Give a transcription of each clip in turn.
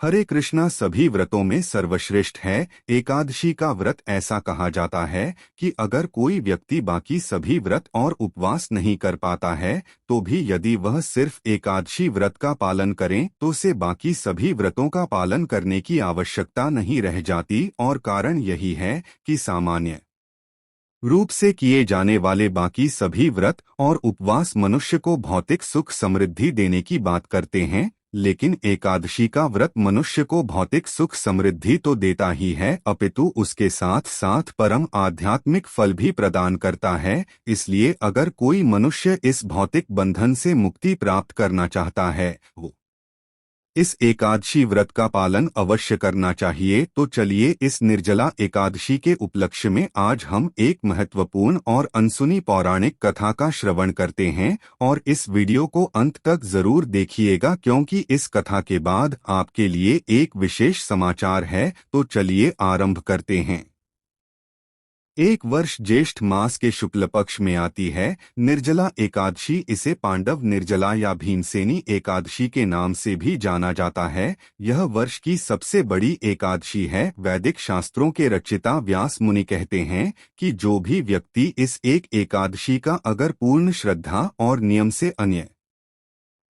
हरे कृष्णा। सभी व्रतों में सर्वश्रेष्ठ है एकादशी का व्रत। ऐसा कहा जाता है कि अगर कोई व्यक्ति बाकी सभी व्रत और उपवास नहीं कर पाता है तो भी यदि वह सिर्फ एकादशी व्रत का पालन करे तो उसे बाकी सभी व्रतों का पालन करने की आवश्यकता नहीं रह जाती। और कारण यही है कि सामान्य रूप से किए जाने वाले बाकी सभी व्रत और उपवास मनुष्य को भौतिक सुख समृद्धि देने की बात करते हैं, लेकिन एकादशी का व्रत मनुष्य को भौतिक सुख समृद्धि तो देता ही है अपितु उसके साथ साथ परम आध्यात्मिक फल भी प्रदान करता है। इसलिए अगर कोई मनुष्य इस भौतिक बंधन से मुक्ति प्राप्त करना चाहता है वो इस एकादशी व्रत का पालन अवश्य करना चाहिए। तो चलिए इस निर्जला एकादशी के उपलक्ष्य में आज हम एक महत्वपूर्ण और अनसुनी पौराणिक कथा का श्रवण करते हैं और इस वीडियो को अंत तक जरूर देखिएगा क्योंकि इस कथा के बाद आपके लिए एक विशेष समाचार है। तो चलिए आरंभ करते हैं। एक वर्ष ज्येष्ठ मास के शुक्ल पक्ष में आती है निर्जला एकादशी। इसे पांडव निर्जला या भीमसेनी एकादशी के नाम से भी जाना जाता है। यह वर्ष की सबसे बड़ी एकादशी है। वैदिक शास्त्रों के रचयिता व्यास मुनि कहते हैं कि जो भी व्यक्ति इस एक एकादशी का अगर पूर्ण श्रद्धा और नियम से अन्य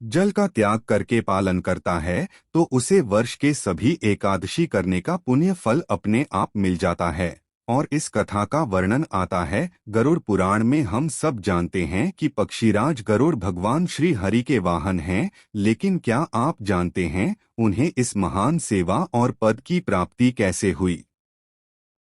जल का त्याग करके पालन करता है तो उसे वर्ष के सभी एकादशी करने का पुण्य फल अपने आप मिल जाता है। और इस कथा का वर्णन आता है गरुड़ पुराण में। हम सब जानते हैं कि पक्षीराज गरुड़ भगवान श्री हरि के वाहन हैं, लेकिन क्या आप जानते हैं उन्हें इस महान सेवा और पद की प्राप्ति कैसे हुई?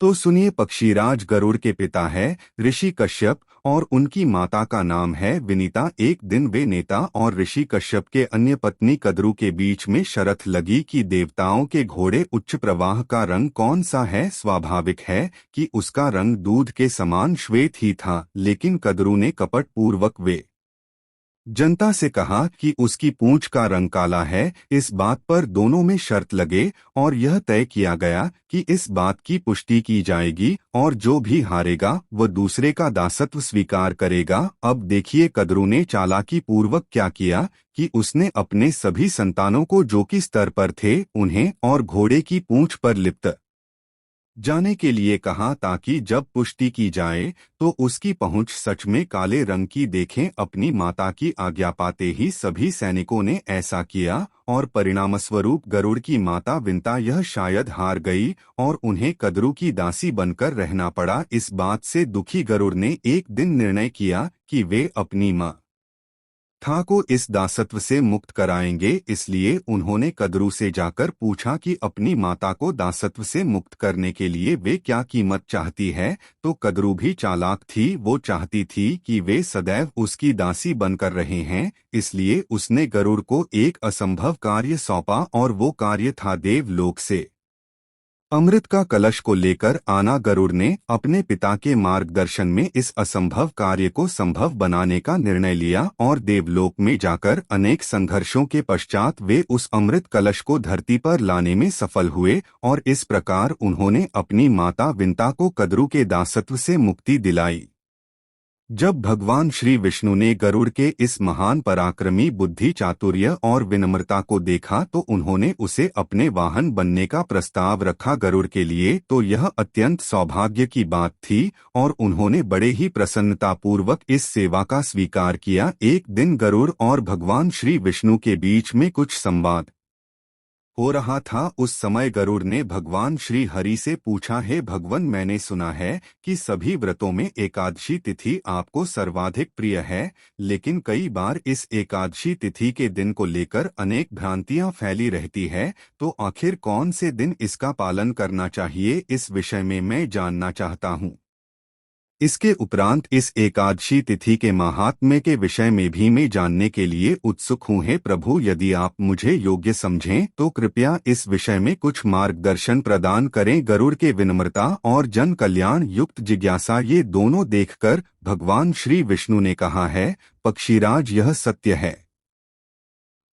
तो सुनिए। पक्षीराज गरुड़ के पिता है ऋषि कश्यप और उनकी माता का नाम है विनीता। एक दिन वे नेता और ऋषि कश्यप के अन्य पत्नी कद्रु के बीच में शरत लगी कि देवताओं के घोड़े उच्च प्रवाह का रंग कौन सा है। स्वाभाविक है कि उसका रंग दूध के समान श्वेत ही था, लेकिन कद्रु ने कपट पूर्वक वे जनता से कहा कि उसकी पूंछ का रंग काला है। इस बात पर दोनों में शर्त लगे और यह तय किया गया कि इस बात की पुष्टि की जाएगी और जो भी हारेगा वह दूसरे का दासत्व स्वीकार करेगा। अब देखिए कद्रु ने चालाकी पूर्वक क्या किया कि उसने अपने सभी संतानों को जो कि स्तर पर थे उन्हें और घोड़े की पूंछ पर लिप्त जाने के लिए कहा ताकि जब पुष्टि की जाए तो उसकी पहुंच सच में काले रंग की देखें। अपनी माता की आज्ञा पाते ही सभी सैनिकों ने ऐसा किया और परिणामस्वरूप गरुड़ की माता विंता यह शायद हार गई और उन्हें कद्रु की दासी बनकर रहना पड़ा। इस बात से दुखी गरुड़ ने एक दिन निर्णय किया कि वे अपनी माँ था को इस दासत्व से मुक्त कराएंगे। इसलिए उन्होंने कद्रु से जाकर पूछा कि अपनी माता को दासत्व से मुक्त करने के लिए वे क्या कीमत चाहती है। तो कद्रु भी चालाक थी, वो चाहती थी कि वे सदैव उसकी दासी बनकर रहे हैं। इसलिए उसने गरुड़ को एक असंभव कार्य सौंपा और वो कार्य था देवलोक से अमृत का कलश को लेकर आना। गरुड़ ने अपने पिता के मार्गदर्शन में इस असंभव कार्य को संभव बनाने का निर्णय लिया और देवलोक में जाकर अनेक संघर्षों के पश्चात वे उस अमृत कलश को धरती पर लाने में सफल हुए और इस प्रकार उन्होंने अपनी माता विंता को कद्रु के दासत्व से मुक्ति दिलाई। जब भगवान श्री विष्णु ने गरुड़ के इस महान पराक्रमी बुद्धि चातुर्य और विनम्रता को देखा तो उन्होंने उसे अपने वाहन बनने का प्रस्ताव रखा। गरुड़ के लिए तो यह अत्यंत सौभाग्य की बात थी और उन्होंने बड़े ही प्रसन्नतापूर्वक इस सेवा का स्वीकार किया। एक दिन गरुड़ और भगवान श्री विष्णु के बीच में कुछ संवाद हो रहा था। उस समय गरुड़ ने भगवान श्री हरि से पूछा, हे भगवान, मैंने सुना है कि सभी व्रतों में एकादशी तिथि आपको सर्वाधिक प्रिय है, लेकिन कई बार इस एकादशी तिथि के दिन को लेकर अनेक भ्रांतियां फैली रहती है, तो आखिर कौन से दिन इसका पालन करना चाहिए, इस विषय में मैं जानना चाहता हूँ। इसके उपरांत इस एकादशी तिथि के महात्म्य के विषय में भी मैं जानने के लिए उत्सुक हूँ। हे प्रभु, यदि आप मुझे योग्य समझें तो कृपया इस विषय में कुछ मार्गदर्शन प्रदान करें। गरुड़ के विनम्रता और जन कल्याण युक्त जिज्ञासा ये दोनों देखकर भगवान श्री विष्णु ने कहा है, पक्षीराज, यह सत्य है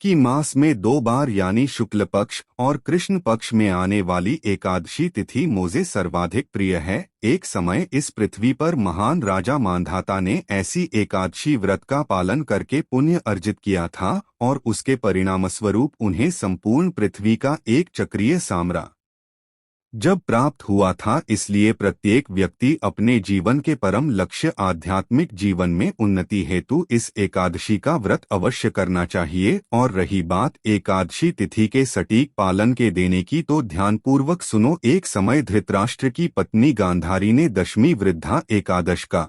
कि मास में 2 बार यानी शुक्ल पक्ष और कृष्ण पक्ष में आने वाली एकादशी तिथि मुझे सर्वाधिक प्रिय है। एक समय इस पृथ्वी पर महान राजा मांधाता ने ऐसी एकादशी व्रत का पालन करके पुण्य अर्जित किया था और उसके परिणामस्वरूप उन्हें संपूर्ण पृथ्वी का एक चक्रीय साम्राज्य जब प्राप्त हुआ था। इसलिए प्रत्येक व्यक्ति अपने जीवन के परम लक्ष्य आध्यात्मिक जीवन में उन्नति हेतु इस एकादशी का व्रत अवश्य करना चाहिए। और रही बात एकादशी तिथि के सटीक पालन के देने की, तो ध्यानपूर्वक सुनो। एक समय धृतराष्ट्र की पत्नी गांधारी ने दशमी वृद्धा एकादश का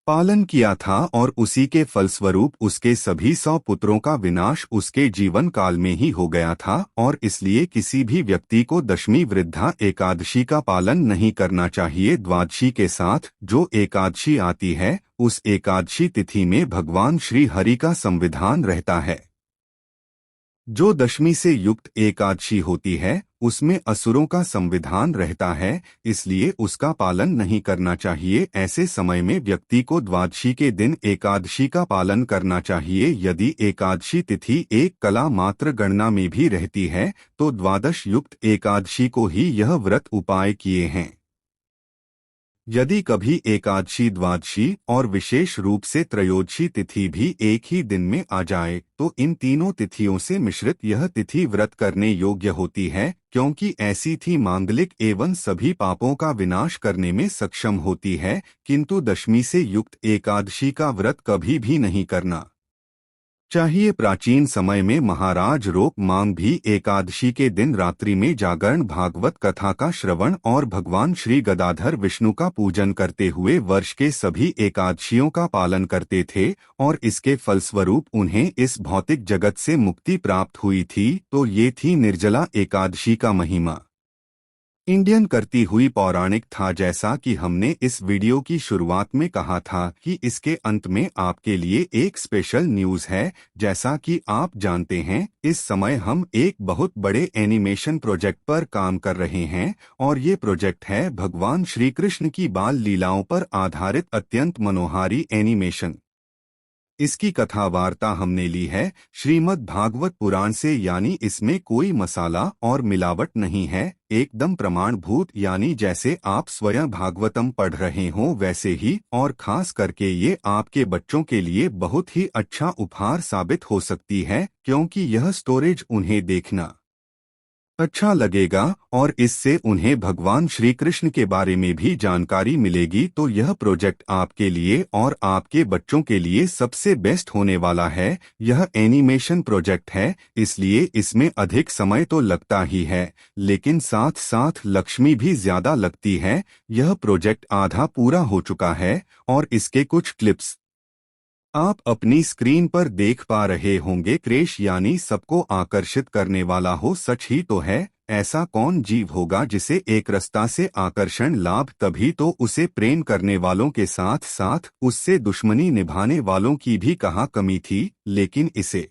पालन किया था और उसी के फलस्वरूप उसके सभी 100 पुत्रों का विनाश उसके जीवन काल में ही हो गया था। और इसलिए किसी भी व्यक्ति को दशमी वृद्धा एकादशी का पालन नहीं करना चाहिए। द्वादशी के साथ जो एकादशी आती है, उस एकादशी तिथि में भगवान श्री हरि का संविधान रहता है। जो दशमी से युक्त एकादशी होती है, उसमें असुरों का संविधान रहता है, इसलिए उसका पालन नहीं करना चाहिए। ऐसे समय में व्यक्ति को द्वादशी के दिन एकादशी का पालन करना चाहिए। यदि एकादशी तिथि एक कला मात्र गणना में भी रहती है, तो द्वादश युक्त एकादशी को ही यह व्रत उपाय किए हैं। यदि कभी एकादशी, द्वादशी और विशेष रूप से त्रयोदशी तिथि भी एक ही दिन में आ जाए, तो इन तीनों तिथियों से मिश्रित यह तिथि व्रत करने योग्य होती है, क्योंकि ऐसी थी मांगलिक एवं सभी पापों का विनाश करने में सक्षम होती है। किंतु दशमी से युक्त एकादशी का व्रत कभी भी नहीं करना चाहिए। प्राचीन समय में महाराज रोक मांग भी एकादशी के दिन रात्रि में जागरण, भागवत कथा का श्रवण और भगवान श्री गदाधर विष्णु का पूजन करते हुए वर्ष के सभी एकादशियों का पालन करते थे और इसके फलस्वरूप उन्हें इस भौतिक जगत से मुक्ति प्राप्त हुई थी। तो ये थी निर्जला एकादशी का महिमा। इंडियन करती हुई पौराणिक था। जैसा कि हमने इस वीडियो की शुरुआत में कहा था कि इसके अंत में आपके लिए एक स्पेशल न्यूज़ है। जैसा कि आप जानते हैं, इस समय हम एक बहुत बड़े एनिमेशन प्रोजेक्ट पर काम कर रहे हैं और ये प्रोजेक्ट है भगवान श्री कृष्ण की बाल लीलाओं पर आधारित अत्यंत मनोहारी एनिमेशन। इसकी कथा वार्ता हमने ली है श्रीमद् भागवत पुराण से, यानी इसमें कोई मसाला और मिलावट नहीं है, एकदम प्रमाणभूत, यानी जैसे आप स्वयं भागवतम पढ़ रहे हों वैसे ही। और खास करके ये आपके बच्चों के लिए बहुत ही अच्छा उपहार साबित हो सकती है, क्योंकि यह स्टोरेज उन्हें देखना अच्छा लगेगा और इससे उन्हें भगवान श्री कृष्ण के बारे में भी जानकारी मिलेगी। तो यह प्रोजेक्ट आपके लिए और आपके बच्चों के लिए सबसे बेस्ट होने वाला है। यह एनिमेशन प्रोजेक्ट है, इसलिए इसमें अधिक समय तो लगता ही है, लेकिन साथ साथ लक्ष्मी भी ज्यादा लगती है। यह प्रोजेक्ट आधा पूरा हो चुका है और इसके कुछ क्लिप्स आप अपनी स्क्रीन पर देख पा रहे होंगे। क्रेश यानी सबको आकर्षित करने वाला हो। सच ही तो है, ऐसा कौन जीव होगा जिसे एक रास्ता से आकर्षण लाभ, तभी तो उसे प्रेम करने वालों के साथ साथ उससे दुश्मनी निभाने वालों की भी कहाँ कमी थी। लेकिन इसे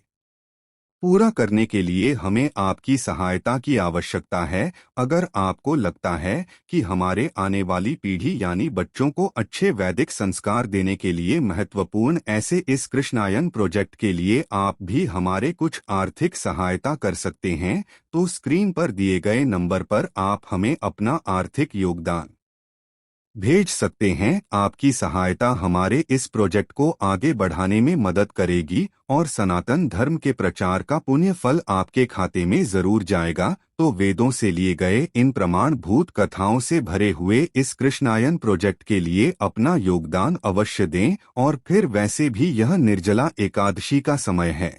पूरा करने के लिए हमें आपकी सहायता की आवश्यकता है। अगर आपको लगता है कि हमारे आने वाली पीढ़ी यानी बच्चों को अच्छे वैदिक संस्कार देने के लिए महत्वपूर्ण ऐसे इस कृष्णायन प्रोजेक्ट के लिए आप भी हमारे कुछ आर्थिक सहायता कर सकते हैं, तो स्क्रीन पर दिए गए नंबर पर आप हमें अपना आर्थिक योगदान भेज सकते हैं। आपकी सहायता हमारे इस प्रोजेक्ट को आगे बढ़ाने में मदद करेगी और सनातन धर्म के प्रचार का पुण्य फल आपके खाते में जरूर जाएगा। तो वेदों से लिए गए इन प्रमाणभूत कथाओं से भरे हुए इस कृष्णायन प्रोजेक्ट के लिए अपना योगदान अवश्य दें। और फिर वैसे भी यह निर्जला एकादशी का समय है।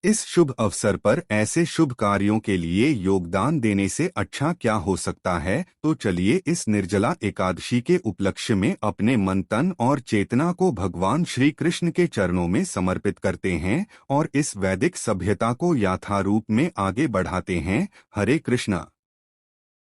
इस शुभ अवसर पर ऐसे शुभ कार्यों के लिए योगदान देने से अच्छा क्या हो सकता है। तो चलिए इस निर्जला एकादशी के उपलक्ष्य में अपने मन, तन और चेतना को भगवान श्री कृष्ण के चरणों में समर्पित करते हैं और इस वैदिक सभ्यता को यथारूप में आगे बढ़ाते हैं। हरे कृष्णा।